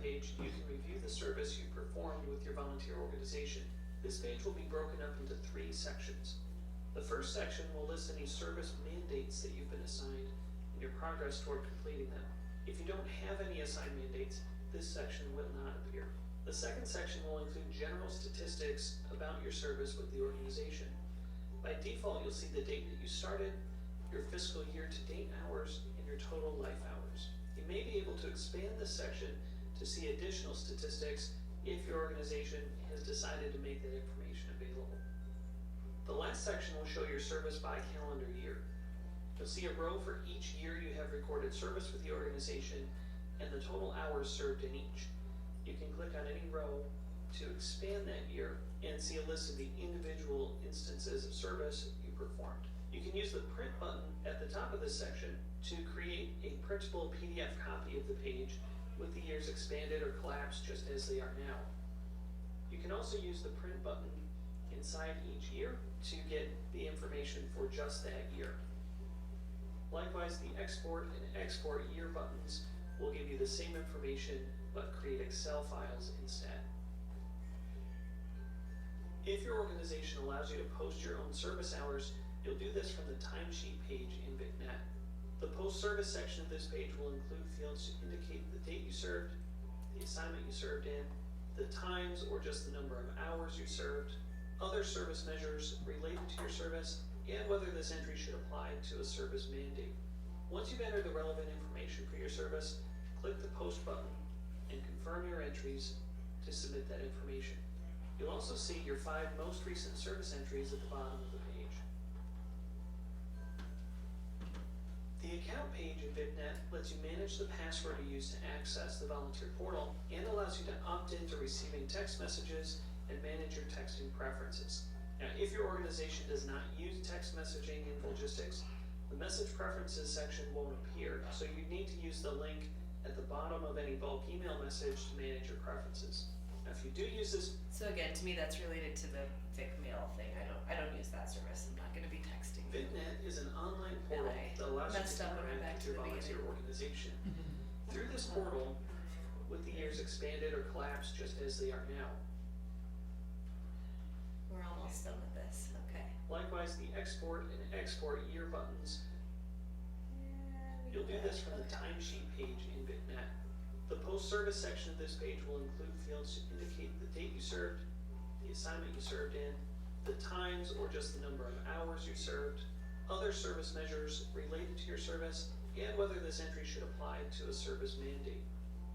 Page, you can review the service you performed with your volunteer organization. This page will be broken up into 3 sections. The first section will list any service mandates that you've been assigned and your progress toward completing them. If you don't have any assigned mandates, this section will not appear. The second section will include general statistics about your service with the organization. By default, you'll see the date that you started, your fiscal year to date hours, and your total life hours. You may be able to expand this section to see additional statistics if your organization has decided to make that information available. The last section will show your service by calendar year. You'll see a row for each year you have recorded service with the organization and the total hours served in each. You can click on any row to expand that year and see a list of the individual instances of service you performed. You can use the print button at the top of this section to create a printable PDF copy of the page with the years expanded or collapsed just as they are now. You can also use the print button inside each year to get the information for just that year. Likewise, the export and export year buttons will give you the same information but create Excel files instead. If your organization allows you to post your own service hours, you'll do this from the timesheet page in VicNet. The post-service section of this page will include fields to indicate the date you served, the assignment you served in, the times or just the number of hours you served, other service measures related to your service, and whether this entry should apply to a service mandate. Once you've entered the relevant information for your service, click the Post button and confirm your entries to submit that information. You'll also see your 5 most recent service entries at the bottom of the page. The account page in VicNet lets you manage the password you use to access the volunteer portal and allows you to opt into receiving text messages and manage your texting preferences. Now, if your organization does not use text messaging in logistics, the message preferences section won't appear, so you need to use the link at the bottom of any bulk email message to manage your preferences. Now, if you do use this, So again, to me, that's related to the VicMail thing. I don't use that service. I'm not going to be texting. VicNet is an online portal And I that allows you messed to up and went back interact to with your the volunteer beginning. organization. Through this portal, with the years expanded or collapsed just as they are now. We're almost done with this. Okay. Likewise, the export and export year buttons, you'll do this from the timesheet page in VicNet. The post-service section of this page will include fields to indicate the date you served, the assignment you served in, the times or just the number of hours you served, other service measures related to your service, and whether this entry should apply to a service mandate.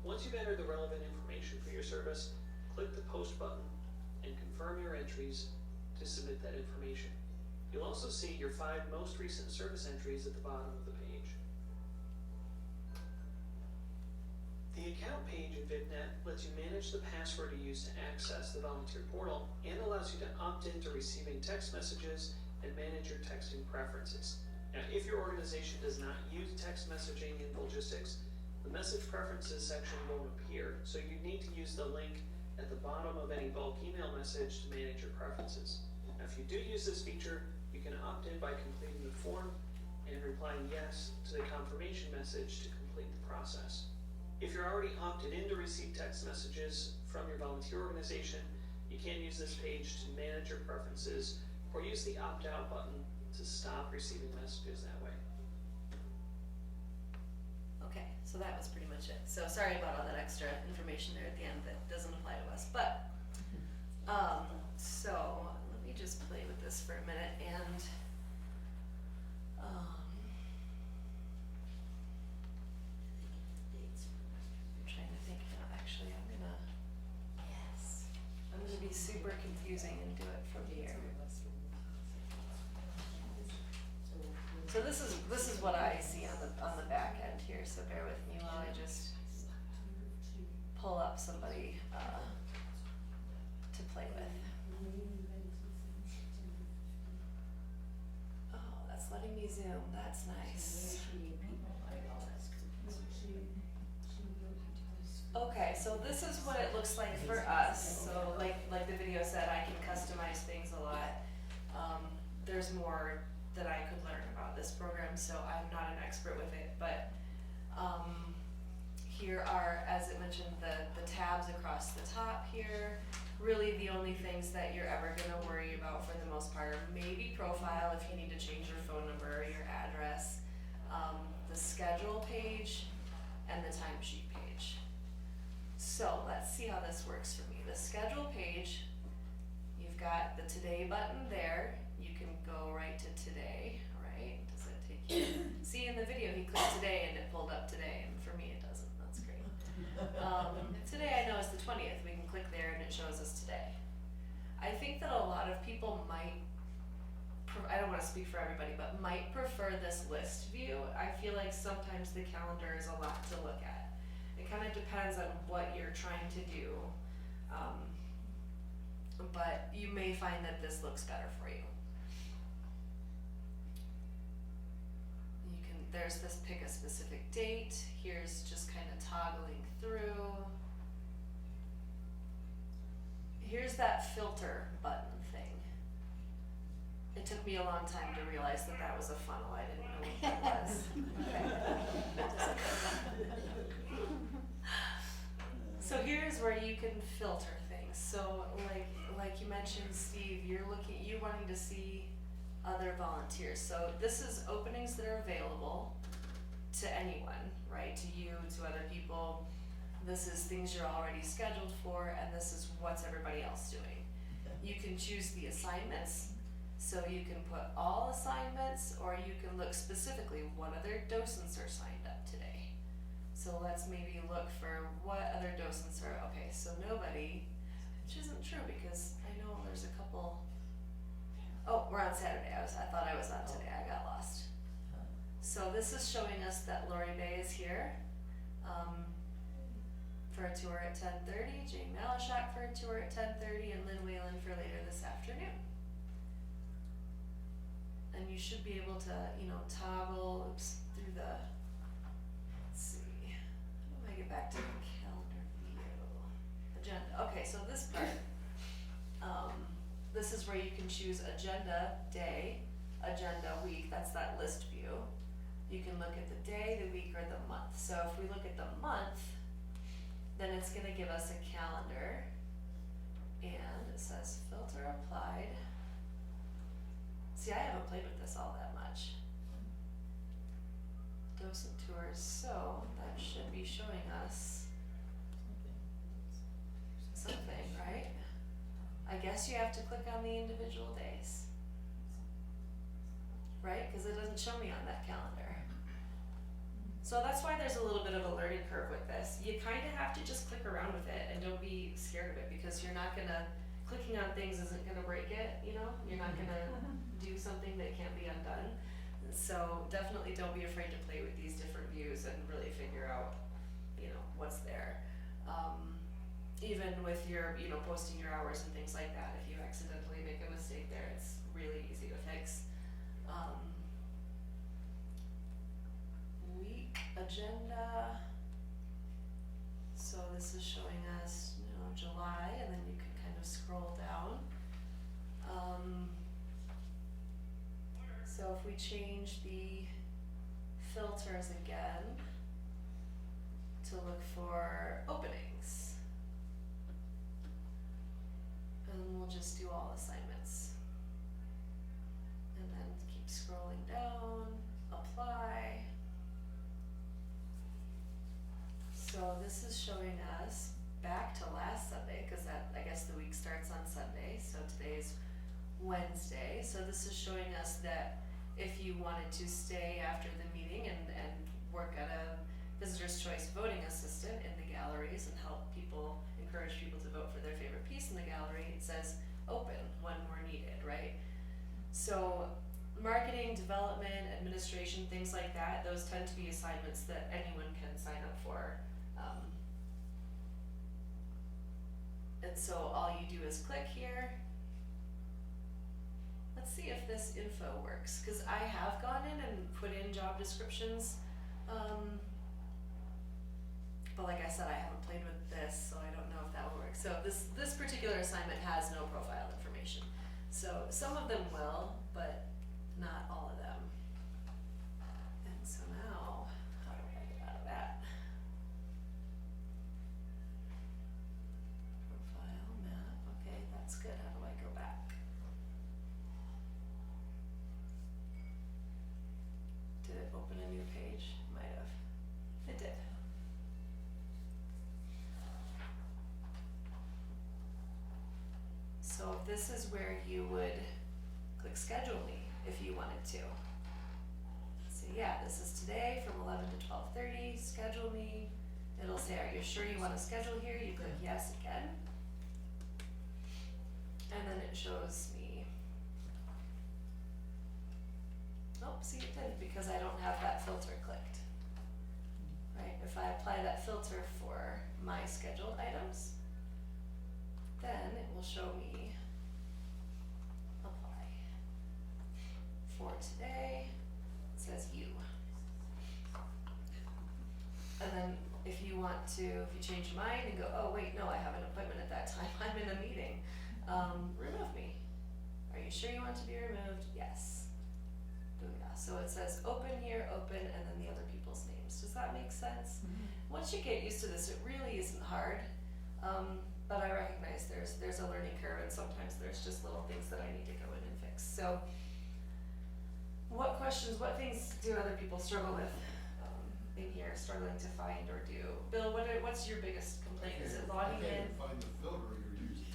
Once you've entered the relevant information for your service, click the Post button and confirm your entries to submit that information. You'll also see your 5 most recent service entries at the bottom of the page. The account page in VicNet lets you manage the password you use to access the volunteer portal and allows you to opt into receiving text messages and manage your texting preferences. Now, if your organization does not use text messaging in logistics, the message preferences section won't appear, so you need to use the link at the bottom of any bulk email message to manage your preferences. Now, if you do use this feature, you can opt in by completing the form and replying yes to the confirmation message to complete the process. If you're already opted in to receive text messages from your volunteer organization, you can use this page to manage your preferences or use the opt-out button to stop receiving messages that way. Okay, so that was pretty much it. So sorry about all that extra information there at the end that doesn't apply to us, but, so let me just play with this for a minute and, I'm trying to think now, actually, I'm gonna be super confusing and do it from here. So this is what I see on the back end here, so bear with me while I just pull up somebody to play with. Oh, that's letting me zoom, that's nice. Okay, so this is what it looks like for us. So like the video said, I can customize things a lot. There's more that I could learn about this program, so I'm not an expert with it, but here are, as it mentioned, the tabs across the top here. Really the only things that you're ever gonna worry about for the most part are maybe profile if you need to change your phone number or your address, the schedule page, and the timesheet page. So let's see how this works for me. The schedule page, you've got the today button there. You can go right to today, right? Does it take you? See in the video he clicked today and it pulled up today, and for me it doesn't. That's great. Today I know is the 20th. We can click there and it shows us today. I think that a lot of people might, I don't want to speak for everybody, but might prefer this list view. I feel like sometimes the calendar is a lot to look at. It kind of depends on what you're trying to do, but you may find that this looks better for you. You can, there's this pick a specific date. Here's just kind of toggling through. Here's that filter button thing. It took me a long time to realize that that was a funnel. I didn't know what that was. So here's where you can filter things. So like you mentioned, Steve, you're wanting to see other volunteers. So this is openings that are available to anyone, right? To you, to other people. This is things you're already scheduled for, and this is what's everybody else doing. You can choose the assignments. So you can put all assignments, or you can look specifically what other docents are signed up today. So let's maybe look for what other docents are, okay, so nobody, which isn't true because I know there's a couple. Oh, we're on Saturday. I thought I was on today. I got lost. So this is showing us that Lori Bay is here for a tour at 10:30, Jane Malashak for a tour at 10:30, and Lynn Whalen for later this afternoon. And you should be able to, toggle through the, let's see, how do I get back to the calendar view? Agenda, okay, so this part, this is where you can choose agenda day, agenda week, that's that list view. You can look at the day, the week, or the month. So if we look at the month, then it's gonna give us a calendar, and it says filter applied. See, I haven't played with this all that much. Docent tours, so that should be showing us something, right? I guess you have to click on the individual days. Right? Because it doesn't show me on that calendar. So that's why there's a little bit of a learning curve with this. You kind of have to just click around with it and don't be scared of it, because you're not gonna, clicking on things isn't gonna break it, You're not gonna do something that can't be undone. So definitely don't be afraid to play with these different views and really figure out, what's there. Even with your, posting your hours and things like that, if you accidentally make a mistake there, it's really easy to fix. Week agenda. So this is showing us, July, and then you can kind of scroll down. So if we change the filters again to look for openings. And we'll just do all assignments. And then keep scrolling down, apply. So this is showing us back to last Sunday, because that, I guess the week starts on Sunday, so today's Wednesday. So this is showing us that if you wanted to stay after the meeting and work at a visitor's choice voting assistant in the galleries and help people, encourage people to vote for their favorite piece in the gallery, it says open when more needed, right? So marketing, development, administration, things like that, those tend to be assignments that anyone can sign up for. And so all you do is click here. Let's see if this info works, because I have gone in and put in job descriptions, but like I said, I haven't played with this, so I don't know if that will work. So this particular assignment has no profile information. So some of them will, but not all of them. And so now, how do I get out of that? Profile, map, okay, that's good. How do I go back? Did it open a new page? Might have. It did. So this is where you would click schedule me if you wanted to. So yeah, this is today from 11 to 12:30, schedule me. It'll say, are you sure you want to schedule here? You click yes again. And then it shows me, oh, see it didn't, because I don't have that filter clicked. Right, if I apply that filter for my scheduled items, then it will show me apply. For today, it says you. And then if you want to, if you change your mind and go, oh wait, no, I have an appointment at that time, I'm in a meeting, remove me. Are you sure you want to be removed? Yes. Booyah. So it says open here, open, and then the other people's names. Does that make sense? Mm-hmm. Once you get used to this, it really isn't hard. But I recognize there's a learning curve, and sometimes there's just little things that I need to go in and fix. So what questions, what things do other people struggle with in here, struggling to find or do? Bill, what's your biggest complaint? Is it logging in? I can't find the filter you're using.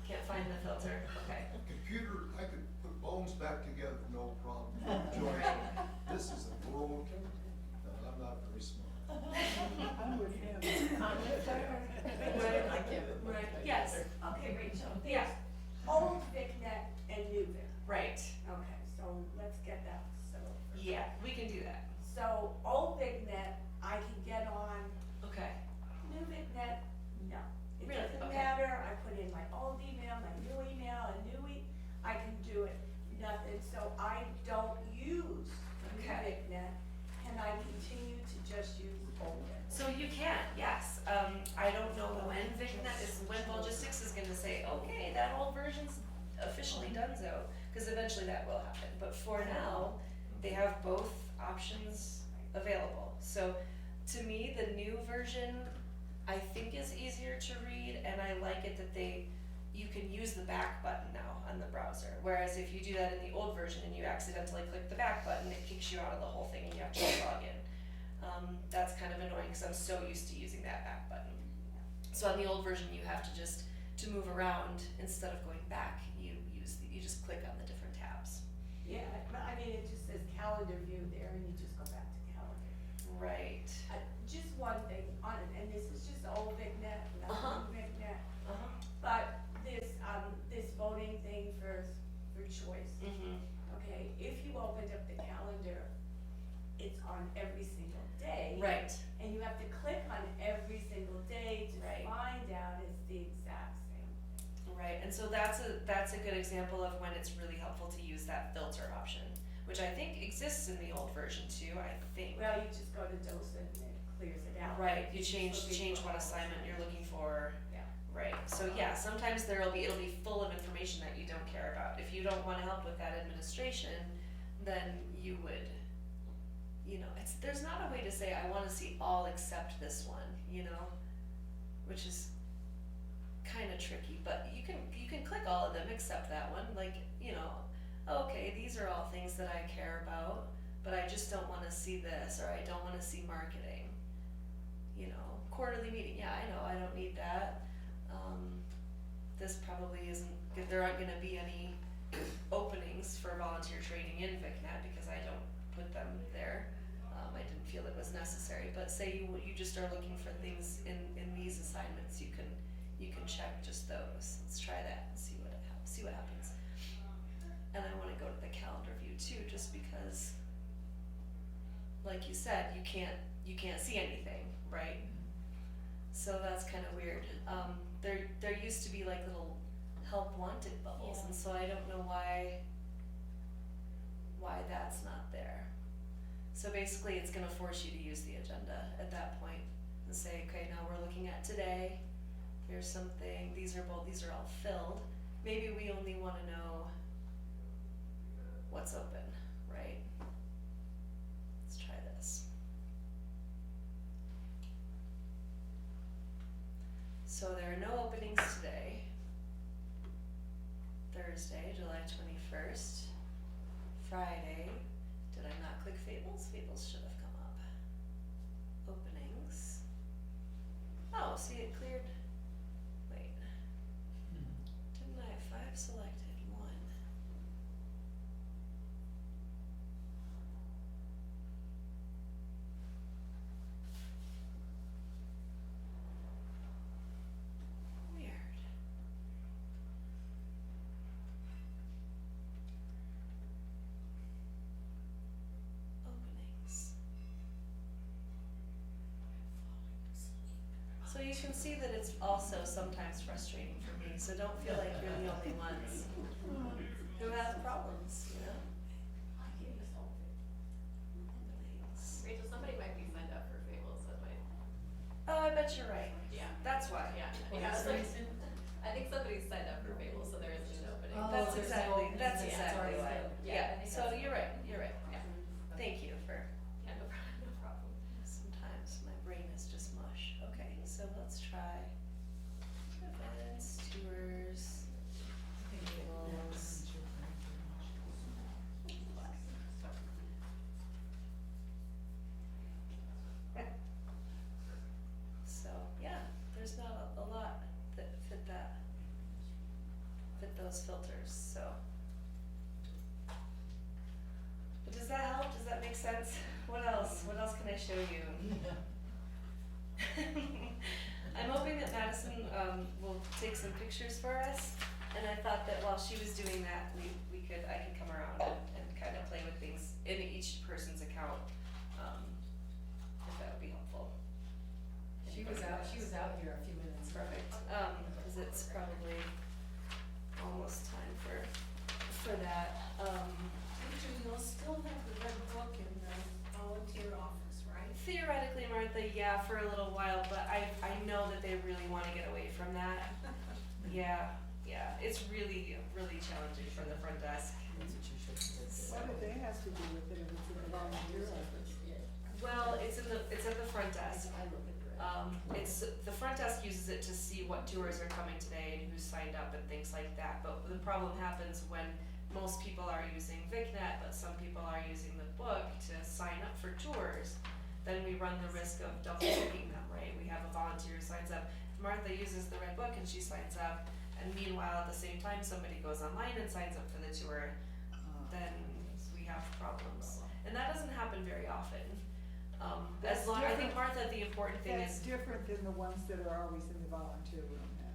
Can't find the filter, okay. Computer, I could put bones back together, no problem. This is a broken, no, I'm not very smart. I'm with him. Right, yes, Okay, Rachel, yeah, there's old VicNet and new Vic. right, Okay, so let's get that settled first. yeah, we can do that, So old VicNet, I can get on, okay, new VicNet, no. It Really? doesn't Okay. matter, I put in my old email, my new email, I can do it, nothing, so I don't use new Okay. VicNet, and I continue to just use old VicNet. so you can, yes, I don't know when VicNet is, when Logistics is gonna say, okay, that old version's officially donezo, cause eventually that will happen, but for now, they have both options available. So to me, the new version, I think is easier to read, and I like it that you can use the back button now on the browser. Whereas if you do that in the old version and you accidentally click the back button, it kicks you out of the whole thing and you have to log in. That's kind of annoying because I'm so used to using that back button. So on the old version, you have to just, to move around, instead of going back, you just click on the different tabs. Yeah, I mean, it just says calendar view there, and you just go back to calendar. Right. Just one thing on it, and this is just old VicNet, Uh-huh. not new VicNet, Uh-huh. but this voting thing for choice, Mm-hmm. okay, if you opened up the calendar, it's on every single day. Right. And you have to click on every single day to Right. find out it's the exact same. Right, and so that's a good example of when it's really helpful to use that filter option, which I think exists in the old version too, I think. Well, you just go to DOSA and it clears it out. Right, you It's change looking for what all assignment the you're looking for. Yeah. Right, so yeah, sometimes it'll be full of information that you don't care about. If you don't wanna help with that administration, then you would you know, there's not a way to say I wanna see all except this one, you know? Which is kinda tricky, but you can click all of them except that one, like, you know, okay, these are all things that I care about, but I just don't wanna see this, or I don't wanna see marketing. You know, quarterly meeting, yeah, I know, I don't need that. This probably isn't, there aren't gonna be any openings for volunteer training in VicNet because I don't put them there. I didn't feel it was necessary, but say you just are looking for things in these assignments, you can check just those. Let's try that and see what happens. And I wanna go to the calendar view too, just because, like you said, you can't see anything, right? So that's kinda weird. There used to be like little help wanted bubbles, and so I don't know why that's not there. So basically it's gonna force you to use the agenda at that point and say, okay, now we're looking at today, here's something, these are all filled. Maybe we only wanna know what's open, right? Let's try this. So there are no openings today. Thursday, July 21st. Friday, did I not click Fables? Fables should have come up. Openings. Oh, see it cleared. Wait. Didn't I have 5 selected? 1. Weird. Openings. So you can see that it's also sometimes frustrating for me, so don't feel like you're the only ones who have problems, you know? Openings. Rachel, somebody might be signed up for Fables, that might, Oh, I bet you're right. yeah. That's why. Yeah, Well, yeah, that's it's like, reason. I think somebody's signed up for Fables, so there isn't an opening. Oh, That's there's exactly, no openings, that's yeah, it's exactly already why. filled. Yeah, I Yeah, think so that's- you're right, you're right. Yeah. Thank you for, Yeah, no problem, no problem. sometimes my brain is just mush. Okay, so let's try events, tours, tables. So, yeah, there's not a lot that fit those filters, so. But does that help? Does that make sense? What else? What else can I show you? I'm hoping that Madison will take some pictures for us, and I thought that while she was doing that, I could come around and kind of play with things in each person's account, if that would be helpful. She was out here a few minutes. Perfect, cause it's probably almost time for that. Victor, you'll still have the red book in the volunteer office, right? Theoretically, Martha, yeah, for a little while, but I know that they really wanna get away from that. Yeah, it's really, really challenging for the front desk. That's what you should say. What do they have to do with it if it's in the volunteer office? Well, it's at the front desk. I look at The front desk uses it to see what tours are coming today and who's signed up and things like that, but the problem happens when most people are using VicNet, but some people are using the book to sign up for tours. Then we run the risk of double booking them, right? We have a volunteer who signs up, Martha uses the red book and she signs up, and meanwhile, at the same time, somebody goes online and signs up for the tour, then we have problems. And that doesn't happen very often. I think, Martha, the important thing That's is, different than the ones that are always in the volunteer room then.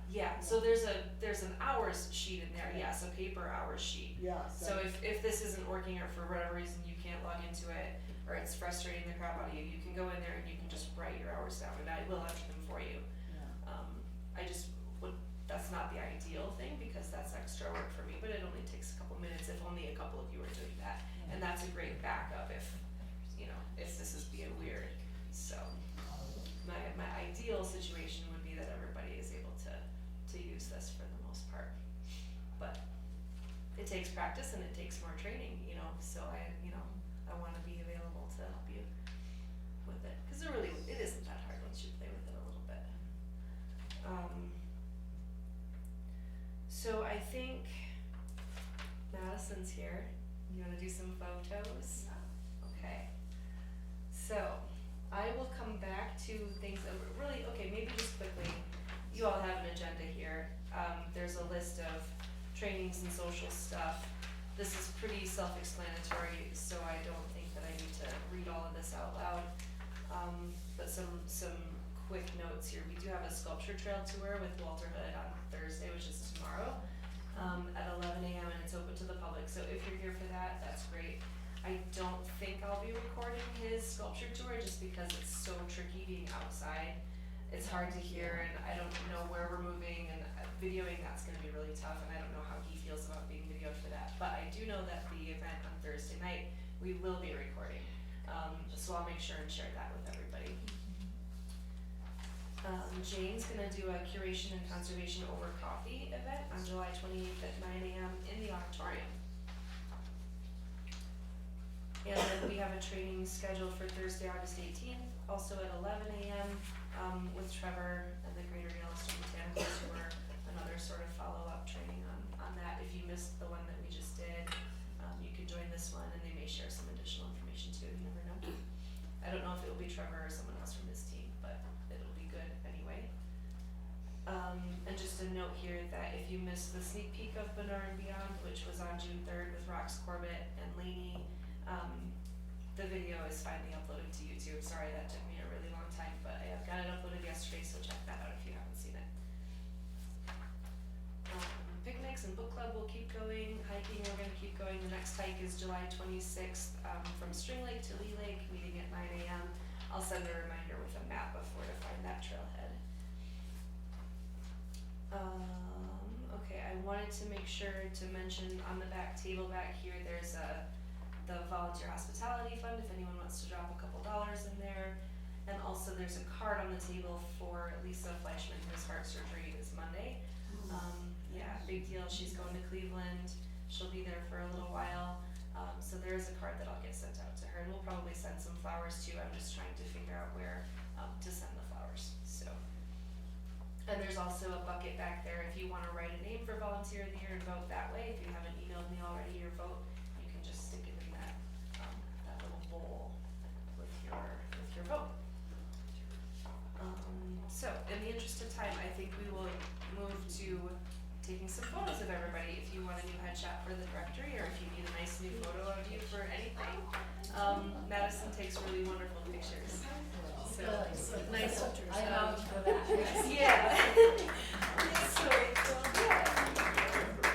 yeah, so there's an hours sheet in there, yeah, so paper hours sheet. Yeah, So if this isn't working or for whatever reason you can't log into it, or it's frustrating the crap out of you, you can go in there and you can just write your hours down and I will enter them for you. yeah. That's not the ideal thing because that's extra work for me, but it only takes a couple minutes if only a couple of you are doing that. And that's a great backup if this is being weird. So my ideal situation would be that everybody is able to use this for the most part. But it takes practice and it takes more training, so I wanna be available to help you with it, cause it isn't that hard once you play with it a little bit. So I think Madison's here. You wanna do some photos? Okay. So, I will come back to things that were really, okay, maybe just quickly, you all have an agenda here. There's a list of trainings and social stuff. This is pretty self-explanatory, so I don't think that I need to read all of this out loud. But some quick notes here. We do have a sculpture trail tour with Walter Hood on Thursday, which is tomorrow, at 11 a.m. and it's open to the public. So if you're here for that, that's great. I don't think I'll be recording his sculpture tour just because it's so tricky being outside. It's hard to hear and I don't know where we're moving and videoing that's gonna be really tough and I don't know how he feels about being videoed for that. But I do know that the event on Thursday night, we will be recording. So I'll make sure and share that with everybody. Jane's gonna do a curation and conservation over coffee event on July 28th at 9 a.m. in the auditorium. And then we have a training scheduled for Thursday, August 18th, also at 11 a.m. With Trevor and the Greater Yellowstone Botanical Tour, another sort of follow-up training on that. If you missed the one that we just did, you could join this one and they may share some additional information too, you never know. I don't know if it will be Trevor or someone else from his team, but it'll be good anyway. And just a note here that if you missed the sneak peek of Benar and Beyond, which was on June 3rd with Rox Corbett and Lainey, the video is finally uploaded to YouTube. Sorry that took me a really long time, but I got it uploaded yesterday, so check that out if you haven't seen it. Picnics and book club will keep going. Hiking, we're gonna keep going. The next hike is July 26th from String Lake to Lee Lake, meeting at 9 a.m. I'll send a reminder with a map of where to find that trailhead. Okay, I wanted to make sure to mention on the back table back here, there's the volunteer hospitality fund if anyone wants to drop a couple dollars in there. And also there's a card on the table for Lisa Fleischman, whose heart surgery is Monday. Yeah, big deal, she's going to Cleveland, she'll be there for a little while. So there is a card that I'll get sent out to her and we'll probably send some flowers too. I'm just trying to figure out where to send the flowers, so. And there's also a bucket back there if you wanna write a name for volunteer of the year and vote that way. If you haven't emailed me already your vote, you can just stick it in that little bowl with your vote. So in the interest of time, I think we will move to taking some photos of everybody. If you want a new headshot for the directory or if you need a nice new photo of you for anything, Madison takes really wonderful pictures.